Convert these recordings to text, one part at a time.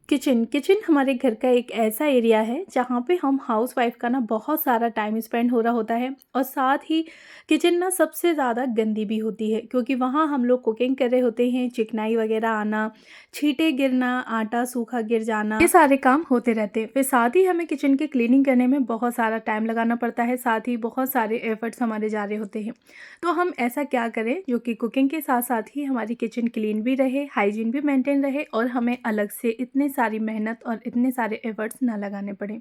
Kitchen kitchen हमारे घर का एक ऐसा एरिया है जहाँ पे हम हाउस वाइफ का ना बहुत सारा टाइम स्पेंड हो रहा होता है। और साथ ही किचन ना सबसे ज़्यादा गंदी भी होती है क्योंकि वहाँ हम लोग कुकिंग कर रहे होते हैं, चिकनाई वगैरह आना, छींटे गिरना, आटा सूखा गिर जाना, ये सारे काम होते रहते हैं। फिर साथ ही हमें किचन की क्लीनिंग करने में बहुत सारा टाइम लगाना पड़ता है, साथ ही बहुत सारे एफर्ट्स हमारे जा रहे होते हैं। तो हम ऐसा क्या करें जो कि कुकिंग के साथ साथ ही हमारी किचन क्लीन भी रहे, हाइजीन भी मेंटेन रहे और हमें अलग से इतने सारी मेहनत और इतने सारे एफर्ट्स ना लगाने पड़े।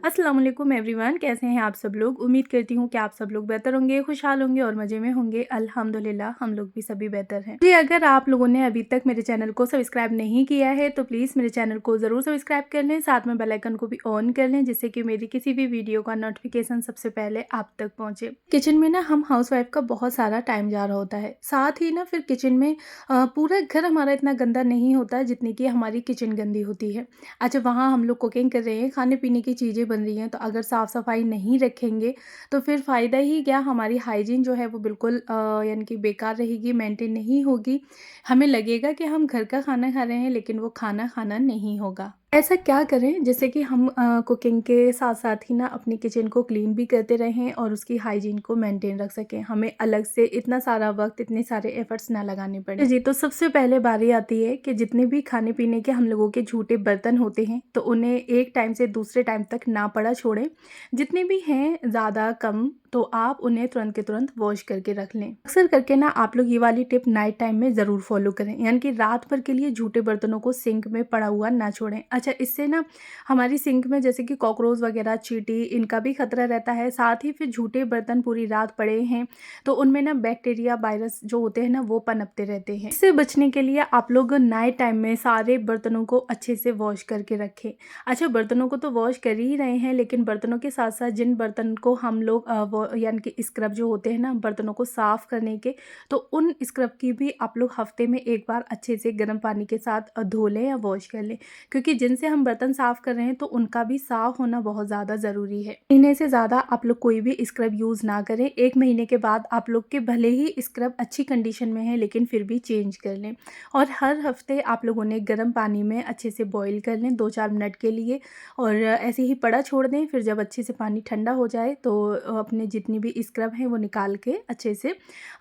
अस्सलाम वालेकुम एवरीवन, कैसे हैं आप सब लोग। उम्मीद करती हूँ कि आप सब लोग बेहतर होंगे, खुशहाल होंगे और मज़े में होंगे। अल्हम्दुलिल्लाह हम लोग भी सभी बेहतर हैं जी। अगर आप लोगों ने अभी तक मेरे चैनल को सब्सक्राइब नहीं किया है तो प्लीज़ मेरे चैनल को ज़रूर सब्सक्राइब कर लें, साथ में बेल आइकन को भी ऑन कर लें जिससे कि मेरी किसी भी वीडियो का नोटिफिकेशन सबसे पहले आप तक पहुँचे। किचन में ना हम हाउस वाइफ का बहुत सारा टाइम जा रहा होता है, साथ ही ना फिर किचन में पूरा घर हमारा इतना गंदा नहीं होता है जितनी कि हमारी किचन गंदी होती है। अच्छा, वहाँ हम लोग कुकिंग कर रहे हैं, खाने पीने की चीज़ें बन रही हैं, तो अगर साफ़ सफाई नहीं रखेंगे तो फिर फ़ायदा ही क्या, हमारी हाइजीन जो है वो बिल्कुल यानी कि बेकार रहेगी, मेंटेन नहीं होगी। हमें लगेगा कि हम घर का खाना खा रहे हैं लेकिन वो खाना खाना नहीं होगा। ऐसा क्या करें जिससे कि हम कुकिंग के साथ साथ ही ना अपनी किचन को क्लीन भी करते रहें और उसकी हाइजीन को मेंटेन रख सकें, हमें अलग से इतना सारा वक्त, इतने सारे एफर्ट्स ना लगाने पड़े जी। तो सबसे पहले बारी आती है कि जितने भी खाने पीने के हम लोगों के झूठे बर्तन होते हैं तो उन्हें एक टाइम से दूसरे टाइम तक ना पड़ा छोड़ें। जितने भी हैं ज़्यादा कम तो आप उन्हें तुरंत के तुरंत वॉश करके रख लें। अक्सर करके ना आप लोग ये वाली टिप नाइट टाइम में ज़रूर फॉलो करें, यानी कि रात भर के लिए झूठे बर्तनों को सिंक में पड़ा हुआ ना छोड़ें। अच्छा, इससे ना हमारी सिंक में जैसे कि कॉकरोच वगैरह, चींटी, इनका भी खतरा रहता है। साथ ही फिर झूठे बर्तन पूरी रात पड़े हैं तो उनमें ना बैक्टीरिया, वायरस जो होते हैं ना वो पनपते रहते हैं। इससे बचने के लिए आप लोग नाइट टाइम में सारे बर्तनों को अच्छे से वॉश करके रखें। अच्छा, बर्तनों को तो वॉश कर ही रहे हैं लेकिन बर्तनों के साथ साथ जिन बर्तन को हम लोग यानी कि स्क्रब जो होते हैं ना बर्तनों को साफ़ करने के, तो उन स्क्रब की भी आप लोग हफ्ते में एक बार अच्छे से गर्म पानी के साथ धो लें या वॉश कर लें, क्योंकि जिनसे हम बर्तन साफ़ कर रहे हैं तो उनका भी साफ़ होना बहुत ज़्यादा ज़रूरी है। महीने से ज़्यादा आप लोग कोई भी स्क्रब यूज़ ना करें। 1 महीने के बाद आप लोग के भले ही स्क्रब अच्छी कंडीशन में है लेकिन फिर भी चेंज कर लें। और हर हफ्ते आप लोग उन्हें गर्म पानी में अच्छे से बॉईल कर लें 2-4 मिनट के लिए और ऐसे ही पड़ा छोड़ दें। फिर जब अच्छे से पानी ठंडा हो जाए तो अपने जितनी भी स्क्रब हैं वो निकाल के अच्छे से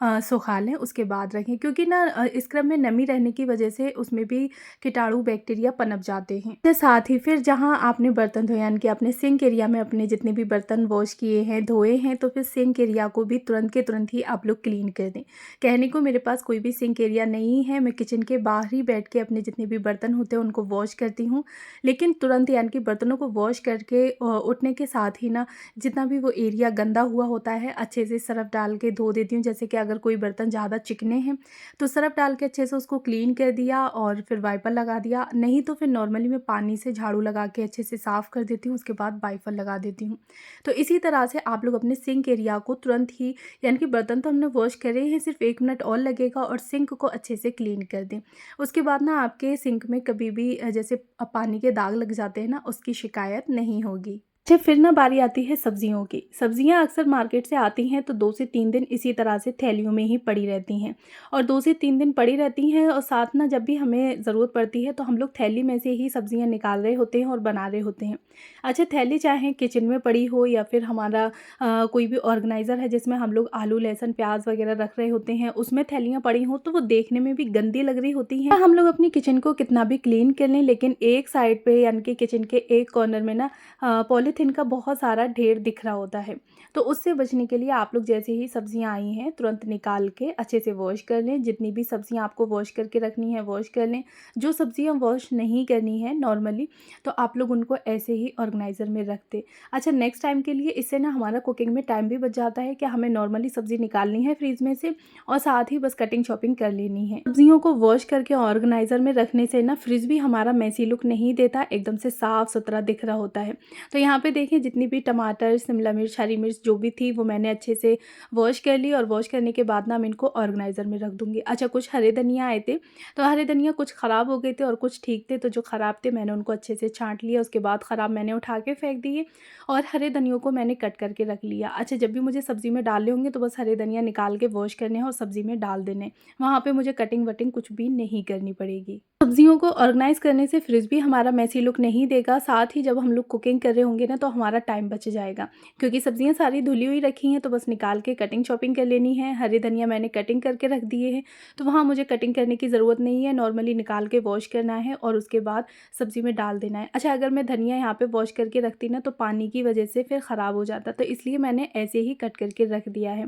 सुखा लें, उसके बाद रखें, क्योंकि ना स्क्रब में नमी रहने की वजह से उसमें भी कीटाणु, बैक्टीरिया पनप जाते हैं। इसके साथ ही फिर जहाँ आपने बर्तन धोए यानी कि अपने सिंक एरिया में अपने जितने भी बर्तन वॉश किए हैं, धोए हैं, तो फिर सिंक एरिया को भी तुरंत के तुरंत ही आप लोग क्लीन कर दें। कहने को मेरे पास कोई भी सिंक एरिया नहीं है, मैं किचन के बाहर ही बैठ के अपने जितने भी बर्तन होते हैं उनको वॉश करती हूँ, लेकिन तुरंत यानी कि बर्तनों को वॉश करके उठने के साथ ही ना जितना भी वो एरिया गंदा हुआ होता है अच्छे से सर्फ डाल के धो देती हूँ। जैसे कि अगर कोई बर्तन ज़्यादा चिकने हैं तो सर्फ डाल के अच्छे से उसको क्लीन कर दिया और फिर वाइपर लगा दिया, नहीं तो फिर नॉर्मली मैं पानी से झाड़ू लगा के अच्छे से साफ़ कर देती हूँ, उसके बाद वाइपर लगा देती हूँ। तो इसी तरह से आप लोग अपने सिंक एरिया को तुरंत ही, यानी कि बर्तन तो हमने वॉश करे हैं, सिर्फ 1 मिनट और लगेगा, और सिंक को अच्छे से क्लीन कर दें। उसके बाद ना आपके सिंक में कभी भी जैसे पानी के दाग लग जाते हैं ना, उसकी शिकायत नहीं होगी। अच्छा, फिर ना बारी आती है सब्जियों की। सब्जियां अक्सर मार्केट से आती हैं तो 2 से 3 दिन इसी तरह से थैलियों में ही पड़ी रहती हैं, और 2 से 3 दिन पड़ी रहती हैं और साथ ना जब भी हमें ज़रूरत पड़ती है तो हम लोग थैली में से ही सब्जियां निकाल रहे होते हैं और बना रहे होते हैं। अच्छा, थैली चाहे किचन में पड़ी हो या फिर हमारा कोई भी ऑर्गेनाइज़र है जिसमें हम लोग आलू, लहसुन, प्याज वगैरह रख रहे होते हैं, उसमें थैलियाँ पड़ी हों तो वो देखने में भी गंदी लग रही होती हैं। हम लोग अपनी किचन को कितना भी क्लीन कर लें लेकिन एक साइड पे यानी कि किचन के एक कॉर्नर में ना पॉलीथीन का बहुत सारा ढेर दिख रहा होता है। तो उससे बचने के लिए आप लोग जैसे ही सब्जियां आई हैं तुरंत निकाल के अच्छे से वॉश कर लें। जितनी भी सब्जियां आपको वॉश करके रखनी है वॉश कर लें। जो सब्जियां वॉश नहीं करनी है नॉर्मली तो आप लोग उनको ऐसे ही ऑर्गेनाइज़र में रख दें। अच्छा, नेक्स्ट टाइम के लिए इससे ना हमारा कुकिंग में टाइम भी बच जाता है कि हमें नॉर्मली सब्ज़ी निकालनी है फ्रीज में से और साथ ही बस कटिंग शॉपिंग कर लेनी है। सब्जियों को वॉश करके ऑर्गेनाइज़र में रखने से ना फ्रिज भी हमारा मैसी लुक नहीं देता, एकदम से साफ़ सुथरा दिख रहा होता है। तो यहाँ पे देखिए जितनी भी टमाटर, शिमला मिर्च, हरी मिर्च जो भी थी वो मैंने अच्छे से वॉश कर ली, और वॉश करने के बाद ना मैं इनको ऑर्गेनाइज़र में रख दूँगी। अच्छा, कुछ हरे धनिया आए थे तो हरे धनिया कुछ ख़राब हो गए थे और कुछ ठीक थे, तो जो ख़राब थे मैंने उनको अच्छे से छाँट लिया, उसके बाद ख़राब मैंने उठा के फेंक दिए और हरे धनियों को मैंने कट करके रख लिया। अच्छा, जब भी मुझे सब्ज़ी में डालने होंगे तो बस हरे धनिया निकाल के वॉश करने हैं और सब्ज़ी में डाल देने, वहाँ पे मुझे कटिंग वटिंग कुछ भी नहीं करनी पड़ेगी। सब्जियों को ऑर्गेनाइज़ करने से फ्रिज भी हमारा मेसी लुक नहीं देगा, साथ ही जब हम लोग कुकिंग कर रहे होंगे ना तो हमारा टाइम बच जाएगा। क्योंकि सब्जियां सारी धुली हुई रखी हैं तो बस निकाल के कटिंग शॉपिंग कर लेनी है। हरी धनिया मैंने कटिंग करके रख दिए हैं, तो वहाँ मुझे कटिंग करने की ज़रूरत नहीं है, नॉर्मली निकाल के वॉश करना है और उसके बाद सब्ज़ी में डाल देना है। अच्छा, अगर मैं धनिया यहाँ पर वॉश करके रखती ना तो पानी की वजह से फिर ख़राब हो जाता, तो इसलिए मैंने ऐसे ही कट करके रख दिया है।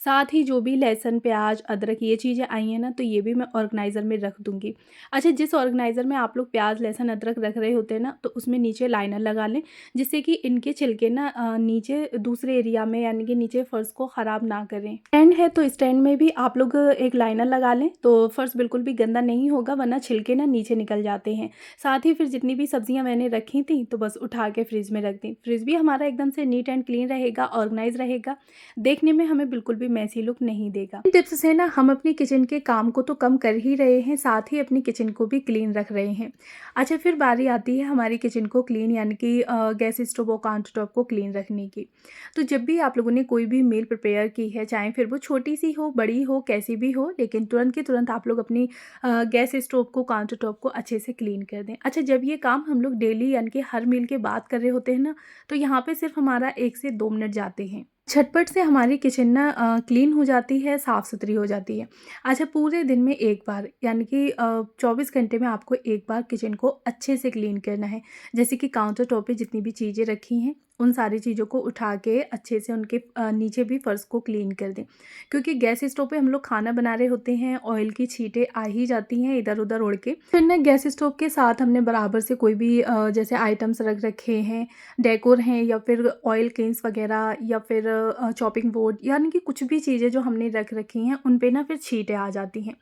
साथ ही जो भी लहसुन, प्याज, अदरक ये चीज़ें आई हैं ना तो ये भी मैं ऑर्गेनाइज़र में रख दूँगी। अच्छा, जिस ऑर्गेनाइज़र में आप लोग प्याज, लहसुन, अदरक रख रहे होते हैं ना तो उसमें नीचे लाइनर लगा लें, जिससे कि इनके छिलके ना नीचे दूसरे एरिया में यानी कि नीचे फ़र्श को ख़राब ना करें। स्टैंड है तो स्टैंड में भी आप लोग एक लाइनर लगा लें तो फ़र्श बिल्कुल भी गंदा नहीं होगा, वरना छिलके ना नीचे निकल जाते हैं। साथ ही फिर जितनी भी सब्जियां मैंने रखी थी तो बस उठा के फ्रिज में रख दी। फ्रिज भी हमारा एकदम से नीट एंड क्लीन रहेगा, ऑर्गेनाइज रहेगा, देखने में हमें बिल्कुल भी मैसी लुक नहीं देगा। इन टिप्स से ना हम अपनी किचन के काम को तो कम कर ही रहे हैं, साथ ही अपनी किचन को भी क्लीन रख रहे हैं। अच्छा, फिर बारी आती है हमारी किचन को क्लीन यानी कि गैस स्टोव और काउंटर टॉप को क्लीन रखने की। तो जब भी आप लोगों ने कोई भी मील प्रिपेयर की है, चाहे फिर वो छोटी सी हो, बड़ी हो, कैसी भी हो, लेकिन तुरंत के तुरंत आप लोग अपनी गैस स्टोव को, काउंटर टॉप को अच्छे से क्लीन कर दें। अच्छा, जब ये काम हम लोग डेली यानी कि हर मील के बाद कर रहे होते हैं ना तो यहाँ पे सिर्फ हमारा 1 से 2 मिनट जाते हैं। झटपट से हमारी किचन ना क्लीन हो जाती है, साफ़ सुथरी हो जाती है। अच्छा, पूरे दिन में एक बार यानी कि 24 घंटे में आपको एक बार किचन को अच्छे से क्लीन करना है। जैसे कि काउंटर टॉप पे जितनी भी चीज़ें रखी हैं उन सारी चीज़ों को उठा के अच्छे से उनके नीचे भी फ़र्श को क्लीन कर दें। क्योंकि गैस स्टोव पे हम लोग खाना बना रहे होते हैं, ऑयल की छींटें आ ही जाती हैं इधर-उधर उड़ के। फिर ना गैस स्टोव के साथ हमने बराबर से कोई भी जैसे आइटम्स रख रखे हैं, डेकोर हैं या फिर ऑयल केन्स वगैरह या फिर चॉपिंग बोर्ड, यानी कि कुछ भी चीज़ें जो हमने रख रखी हैं उन पे ना फिर छींटें आ जाती हैं।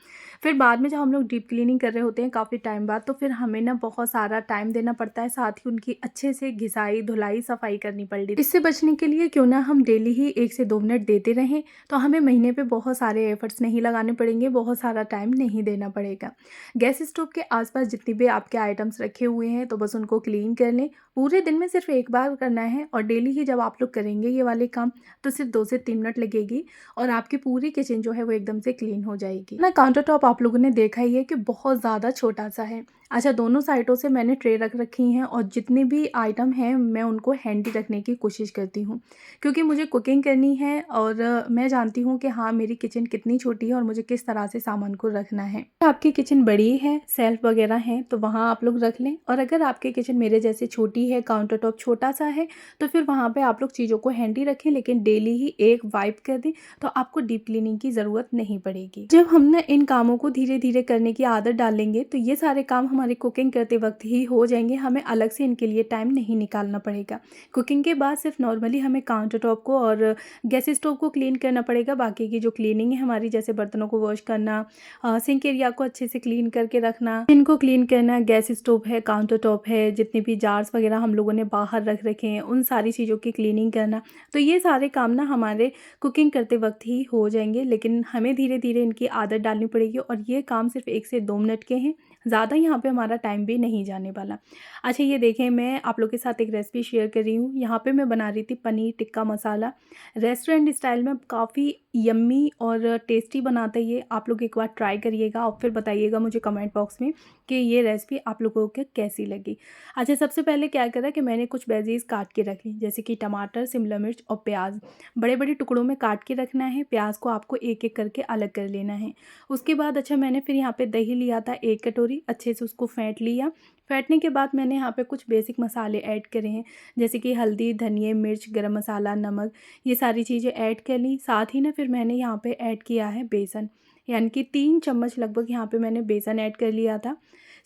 फिर बाद में जब हम लोग डीप क्लीनिंग कर रहे होते हैं काफ़ी टाइम बाद तो फिर हमें ना बहुत सारा टाइम देना पड़ता है, साथ ही उनकी अच्छे से घिसाई, धुलाई, सफाई करनी पड़ रही। इससे बचने के लिए क्यों ना हम डेली ही 1 से 2 मिनट देते रहें, तो हमें महीने पे बहुत सारे एफर्ट्स नहीं लगाने पड़ेंगे, बहुत सारा टाइम नहीं देना पड़ेगा। गैस स्टोव के आसपास जितनी भी आपके आइटम्स रखे हुए हैं तो बस उनको क्लीन कर लें। पूरे दिन में सिर्फ एक बार करना है और डेली ही जब आप लोग करेंगे ये वाले काम तो सिर्फ 2 से 3 मिनट लगेगी और आपकी पूरी किचन जो है वो एकदम से क्लीन हो जाएगी ना। काउंटर टॉप आप लोगों ने देखा ही है कि बहुत ज़्यादा छोटा सा है। अच्छा, दोनों साइडों से मैंने ट्रे रख रखी हैं और जितने भी आइटम हैं मैं उनको हैंडी रखने की कोशिश करती हूँ, क्योंकि मुझे कुकिंग करनी है और मैं जानती हूँ कि हाँ, मेरी किचन कितनी छोटी है और मुझे किस तरह से सामान को रखना है। आपकी किचन बड़ी है, सेल्फ वगैरह हैं तो वहाँ आप लोग रख लें, और अगर आपकी किचन मेरे जैसे छोटी है, काउंटर टॉप छोटा सा है, तो फिर वहाँ पे आप लोग चीज़ों को हैंडी रखें, लेकिन डेली ही एक वाइप कर दें तो आपको डीप क्लीनिंग की ज़रूरत नहीं पड़ेगी। जब हम ना इन कामों को धीरे धीरे करने की आदत डालेंगे तो ये सारे काम हमारे कुकिंग करते वक्त ही हो जाएंगे, हमें अलग से इनके लिए टाइम नहीं निकालना पड़ेगा। कुकिंग के बाद सिर्फ नॉर्मली हमें काउंटर टॉप को और गैस स्टोव को क्लीन करना पड़ेगा। बाकी की जो क्लीनिंग है हमारी, जैसे बर्तनों को वॉश करना, सिंक एरिया को अच्छे से क्लीन करके रखना, इनको क्लीन करना, गैस स्टोव है, काउंटर टॉप है, जितने भी जार्स वगैरह हम लोगों ने बाहर रख रखे हैं उन सारी चीज़ों की क्लीनिंग करना, तो ये सारे काम ना हमारे कुकिंग करते वक्त ही हो जाएंगे, लेकिन हमें धीरे धीरे इनकी आदत डालनी पड़ेगी और ये काम सिर्फ 1 से 2 मिनट के हैं, ज़्यादा यहाँ पे हमारा टाइम भी नहीं जाने वाला। अच्छा, ये देखें, मैं आप लोग के साथ एक रेसिपी शेयर कर रही हूँ। यहाँ पे मैं बना रही थी पनीर टिक्का मसाला, रेस्टोरेंट स्टाइल में, काफ़ी यम्मी और टेस्टी बनाता है ये। आप लोग एक बार ट्राई करिएगा और फिर बताइएगा मुझे कमेंट बॉक्स में कि ये रेसिपी आप लोगों को कैसी लगी। अच्छा, सबसे पहले क्या करा कि मैंने कुछ वेजीज़ काट के रख ली, जैसे कि टमाटर, शिमला मिर्च और प्याज बड़े बड़े टुकड़ों में काट के रखना है। प्याज को आपको एक एक करके अलग कर लेना है। उसके बाद अच्छा, मैंने फिर यहाँ पे दही लिया था 1 कटोरी, अच्छे से उसको फेंट लिया। फेंटने के बाद मैंने यहाँ पे कुछ बेसिक मसाले ऐड करे हैं, जैसे कि हल्दी, धनिया, मिर्च, गरम मसाला, नमक, ये सारी चीज़ें ऐड कर ली। साथ ही ना फिर मैंने यहाँ पे ऐड किया है बेसन, यानी कि 3 चम्मच लगभग यहाँ पे मैंने बेसन ऐड कर लिया था।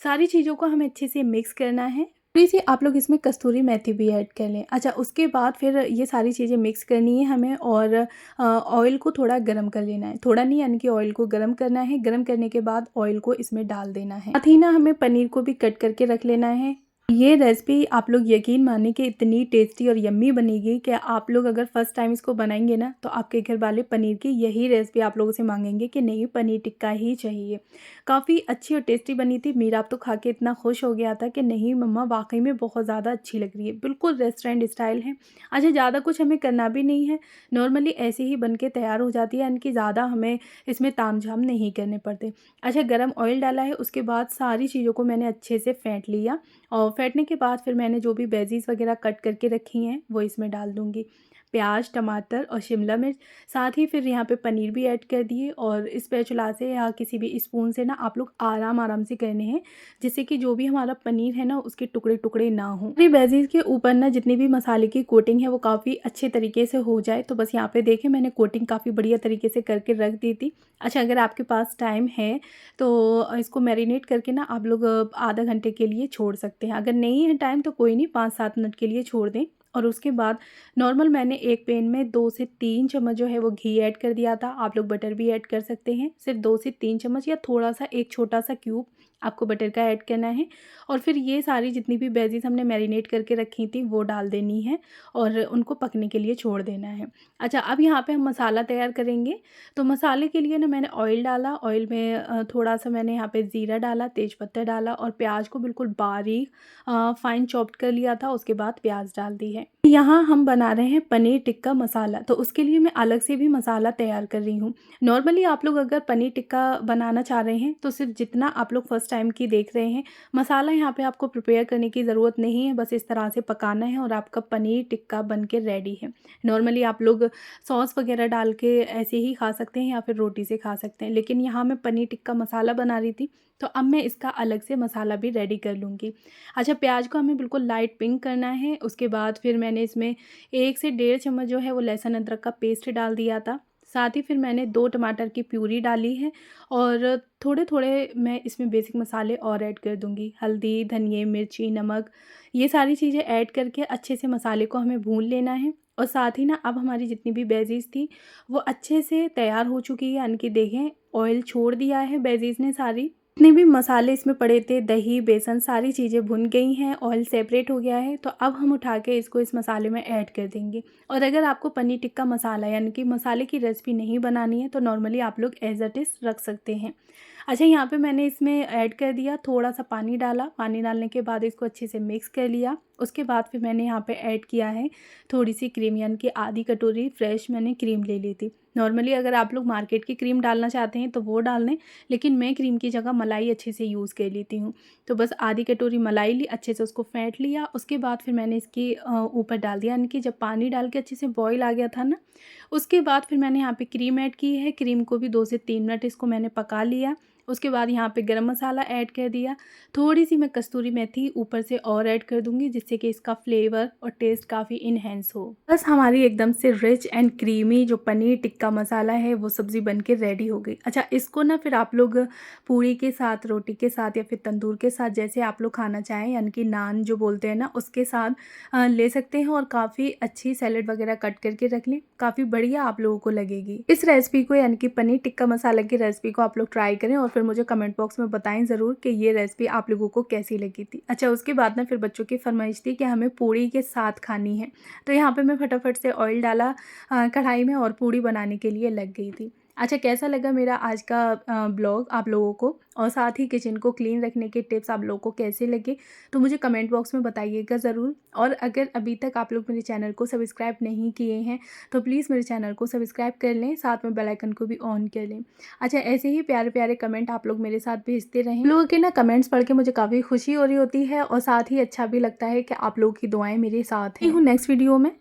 सारी चीज़ों को हमें अच्छे से मिक्स करना है। थोड़ी-सी आप लोग इसमें कस्तूरी मेथी भी ऐड कर लें। अच्छा, उसके बाद फिर ये सारी चीज़ें मिक्स करनी है हमें और ऑयल को थोड़ा गरम कर लेना है। थोड़ा नहीं, यानी कि ऑयल को गरम करना है। गरम करने के बाद ऑयल को इसमें डाल देना है। साथ ही ना हमें पनीर को भी कट करके रख लेना है। ये रेसिपी आप लोग यकीन मानिए कि इतनी टेस्टी और यम्मी बनेगी कि आप लोग अगर फर्स्ट टाइम इसको बनाएंगे ना तो आपके घर वाले पनीर की यही रेसिपी आप लोगों से मांगेंगे कि नहीं पनीर टिक्का ही चाहिए। काफ़ी अच्छी और टेस्टी बनी थी। मीरा तो खा के इतना खुश हो गया था कि नहीं मम्मा वाकई में बहुत ज़्यादा अच्छी लग रही है, बिल्कुल रेस्टोरेंट स्टाइल है। अच्छा ज़्यादा कुछ हमें करना भी नहीं है, नॉर्मली ऐसे ही बन के तैयार हो जाती है, यानी कि ज़्यादा हमें इसमें तामझाम नहीं करने पड़ते। अच्छा गर्म ऑयल डाला है, उसके बाद सारी चीज़ों को मैंने अच्छे से फेंट लिया और फेंटने के बाद फिर मैंने जो भी वेजीज़ वगैरह कट करके रखी हैं वो इसमें डाल दूँगी। प्याज, टमाटर और शिमला मिर्च, साथ ही फिर यहाँ पे पनीर भी ऐड कर दिए और स्पैचुला से या किसी भी स्पून से ना आप लोग आराम-आराम से करने हैं, जिससे कि जो भी हमारा पनीर है ना उसके टुकड़े-टुकड़े ना हों। फिर वेजीज़ के ऊपर ना जितनी भी मसाले की कोटिंग है वो काफ़ी अच्छे तरीके से हो जाए, तो बस यहाँ पे देखें मैंने कोटिंग काफ़ी बढ़िया तरीके से करके रख दी थी। अच्छा अगर आपके पास टाइम है तो इसको मैरिनेट करके ना आप लोग आधा घंटे के लिए छोड़ सकते हैं। अगर नहीं है टाइम तो कोई नहीं, 5-7 मिनट के लिए छोड़ दें। और उसके बाद नॉर्मल मैंने एक पैन में 2 से 3 चम्मच जो है वो घी ऐड कर दिया था। आप लोग बटर भी ऐड कर सकते हैं। सिर्फ 2 से 3 चम्मच या थोड़ा-सा एक छोटा-सा क्यूब आपको बटर का ऐड करना है और फिर ये सारी जितनी भी वेजीज़ हमने मैरिनेट करके रखी थी वो डाल देनी है और उनको पकने के लिए छोड़ देना है। अच्छा अब यहाँ पे हम मसाला तैयार करेंगे। तो मसाले के लिए ना मैंने ऑयल डाला, ऑयल में थोड़ा-सा मैंने यहाँ पे ज़ीरा डाला, तेज़पत्ता डाला और प्याज को बिल्कुल बारीक फाइन चॉप्ड कर लिया था, उसके बाद प्याज डाल दी है। यहाँ हम बना रहे हैं पनीर टिक्का मसाला, तो उसके लिए मैं अलग से भी मसाला तैयार कर रही हूँ। नॉर्मली आप लोग अगर पनीर टिक्का बनाना चाह रहे हैं तो सिर्फ जितना आप लोग फर्स्ट टाइम की देख रहे हैं, मसाला यहाँ पे आपको प्रिपेयर करने की ज़रूरत नहीं है, बस इस तरह से पकाना है और आपका पनीर टिक्का बन के रेडी है। नॉर्मली आप लोग सॉस वगैरह डाल के ऐसे ही खा सकते हैं या फिर रोटी से खा सकते हैं, लेकिन यहाँ मैं पनीर टिक्का मसाला बना रही थी तो अब मैं इसका अलग से मसाला भी रेडी कर लूँगी। अच्छा प्याज को हमें बिल्कुल लाइट पिंक करना है, उसके बाद फिर मैंने इसमें 1 से डेढ़ चम्मच जो है वो लहसुन अदरक का पेस्ट डाल दिया था। साथ ही फिर मैंने 2 टमाटर की प्यूरी डाली है और थोड़े-थोड़े मैं इसमें बेसिक मसाले और ऐड कर दूँगी। हल्दी, धनिये, मिर्ची, नमक, ये सारी चीज़ें ऐड करके अच्छे से मसाले को हमें भून लेना है। और साथ ही ना अब हमारी जितनी भी वेजीज़ थी वो अच्छे से तैयार हो चुकी है, यानी कि देखें ऑयल छोड़ दिया है वेजीज़ ने सारी। जितने भी मसाले इसमें पड़े थे, दही, बेसन, सारी चीज़ें भुन गई हैं, ऑयल सेपरेट हो गया है, तो अब हम उठा के इसको इस मसाले में ऐड कर देंगे। और अगर आपको पनीर टिक्का मसाला यानी कि मसाले की रेसिपी नहीं बनानी है तो नॉर्मली आप लोग एज़ इट इज़ रख सकते हैं। अच्छा यहाँ पे मैंने इसमें ऐड कर दिया, थोड़ा-सा पानी डाला, पानी डालने के बाद इसको अच्छे से मिक्स कर लिया। उसके बाद फिर मैंने यहाँ पे ऐड किया है थोड़ी-सी क्रीम, यानी कि आधी कटोरी फ्रेश मैंने क्रीम ले ली थी। नॉर्मली अगर आप लोग मार्केट की क्रीम डालना चाहते हैं तो वो डाल लें, लेकिन मैं क्रीम की जगह मलाई अच्छे से यूज़ कर लेती हूँ। तो बस आधी कटोरी मलाई ली, अच्छे से उसको फेंट लिया, उसके बाद फिर मैंने इसकी ऊपर डाल दिया, यानी कि जब पानी डाल के अच्छे से बॉयल आ गया था ना, उसके बाद फिर मैंने यहाँ पे क्रीम ऐड की है। क्रीम को भी 2 से 3 मिनट इसको मैंने पका लिया। उसके बाद यहाँ पे गरम मसाला ऐड कर दिया, थोड़ी-सी मैं कस्तूरी मेथी ऊपर से और ऐड कर दूँगी जिससे कि इसका फ्लेवर और टेस्ट काफ़ी इन्हेंस हो। बस हमारी एकदम से रिच एंड क्रीमी जो पनीर टिक्का मसाला है वो सब्ज़ी बन के रेडी हो गई। अच्छा इसको ना फिर आप लोग पूरी के साथ, रोटी के साथ या फिर तंदूर के साथ, जैसे आप लोग खाना चाहें, यानी कि नान जो बोलते हैं ना उसके साथ ले सकते हैं और काफ़ी अच्छी सैलेड वगैरह कट करके रख लें, काफ़ी बढ़िया आप लोगों को लगेगी। इस रेसिपी को यानी कि पनीर टिक्का मसाला की रेसिपी को आप लोग ट्राई करें और फिर मुझे कमेंट बॉक्स में बताएं ज़रूर कि ये रेसिपी आप लोगों को कैसी लगी थी। अच्छा उसके बाद ना फिर बच्चों की फरमाइश थी कि हमें पूड़ी के साथ खानी है, तो यहाँ पे मैं फटाफट से ऑयल डाला कढ़ाई में और पूड़ी बनाने के लिए लग गई थी। अच्छा कैसा लगा मेरा आज का ब्लॉग आप लोगों को, और साथ ही किचन को क्लीन रखने के टिप्स आप लोगों को कैसे लगे तो मुझे कमेंट बॉक्स में बताइएगा ज़रूर। और अगर अभी तक आप लोग मेरे चैनल को सब्सक्राइब नहीं किए हैं तो प्लीज़ मेरे चैनल को सब्सक्राइब कर लें, साथ में बेल आइकन को भी ऑन कर लें। अच्छा ऐसे ही प्यारे प्यारे कमेंट आप लोग मेरे साथ भेजते रहें। लोगों के ना कमेंट्स पढ़ के मुझे काफ़ी खुशी हो रही होती है और साथ ही अच्छा भी लगता है कि आप लोगों की दुआएं मेरे साथ हैं। हूँ नेक्स्ट वीडियो में।